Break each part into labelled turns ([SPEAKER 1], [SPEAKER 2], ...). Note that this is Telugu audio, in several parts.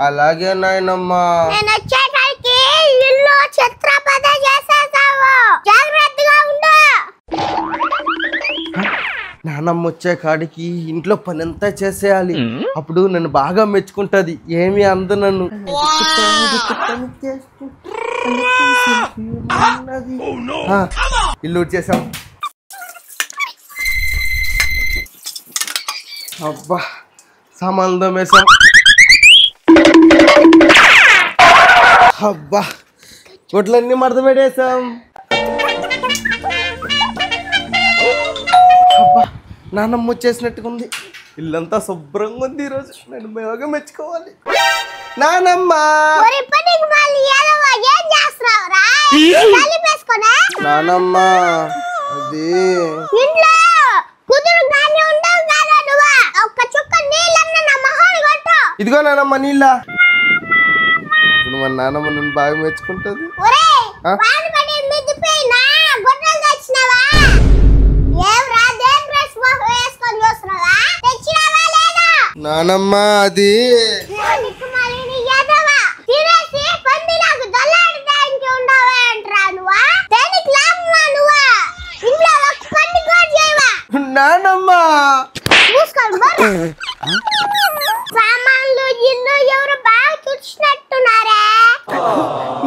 [SPEAKER 1] అలాగే నాయనమ్మా.
[SPEAKER 2] నేను వచ్చేసరికి ఇల్లు చిత్రపద చేసేసావు, జాగ్రత్తగా ఉండు.
[SPEAKER 1] నానమ్మ వచ్చే కాడికి ఇంట్లో పని అంతా చేసేయాలి, అప్పుడు నన్ను బాగా మెచ్చుకుంటది. ఏమి అందు నన్ను ఇల్లు వచ్చేసాం. అబ్బా సామాన్లు వేసాం. అబ్బా గొడ్లన్నీ మడత పెట్టేసాం. అబ్బా నాన్నమ్మ వచ్చేసినట్టుగా ఉంది. ఇల్లంతా శుభ్రంగా ఉంది. ఈరోజు నేను బాగా మెచ్చుకోవాలి. నానమ్మ నానమ్మ అది ఇదిగో నానమ్మ నీళ్ళ. మా నానమ్మ నన్ను బాగా మెచ్చుకుంటది. నానమ్మ అది నానమ్మ
[SPEAKER 2] సామాన్లు ఇల్లు ఎవరు బాగా చూసినట్టున్నారా?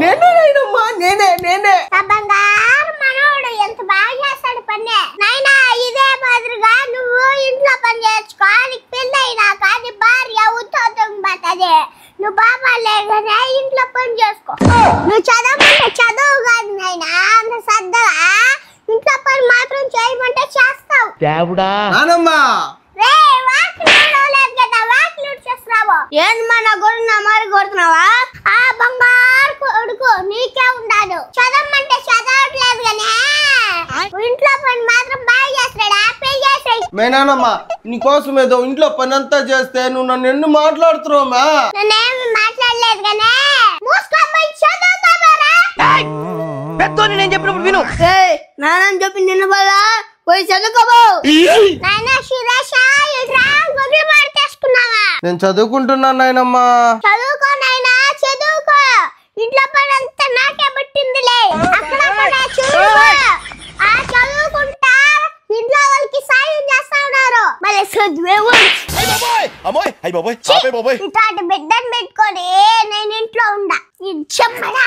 [SPEAKER 1] నేనేనమ్మా, నేనే.
[SPEAKER 2] బంగారు మనోడు ఎంత బాగా చేస్తాడు పని. నాయనా ఇదే మాదిరిగా నువ్వు ఇంట్లో పని చేసుకో. నీకు పెళ్ళి అయినా కానీ భార్య ఉద్యోగం పట్టది. నువ్వు బాబా లేకనే ఇంట్లో పని చేసుకో. నువ్వు చదవమంటే చదువు కాదు నాయనా, అంత సద్దగా ఇంట్లో పని మాత్రం చేయమంటే చేస్తావు. ఏంది మన గొడవ మరి కొడుతున్నావా? ఆ బంగారు కొడుకు నీకే ఉన్నాడు. చదవమంటే చదవట్లేదు గానే ఇంట్లో పని మాత్రం బాగా చేస్తాడా? పెళ్లి చేసేయ్.
[SPEAKER 1] మేనానమ్మా నీకోసం ఏదో ఇంట్లో పని అంతా చేస్తే నువ్వు నన్ను ఎన్ని మాట్లాడుతున్నావా?
[SPEAKER 2] నేనేమి మాట్లాడలేదు గానే మూసుకోపోయి చదువుతావారా?
[SPEAKER 3] పెద్దోని నేను చెప్పినప్పుడు విను.
[SPEAKER 2] నాన్న చెప్పి నిన్న వల్ల పోయి చదువుకోబో. నాన్న శిరేష ఇట్రా గొర్రె మార్చేసుకున్నావా?
[SPEAKER 1] నేను చదువుకుంటున్నాను నాయనమ్మా.
[SPEAKER 2] చదువుకో నాయనా, చదువుకో. ఇంట్లో పని అంతా నాకే పట్టిందిలే. అక్కడ చదువుకో. ఆ చదువుకుంటా ఇంట్లో వాళ్ళకి సాయం చేస్తా ఉన్నారు. మళ్ళీ చదువేవు ఇట్లాంటి బిడ్డను పెట్టుకొని నేను ఇంట్లో ఉండా. ఇది చెమ్మడా.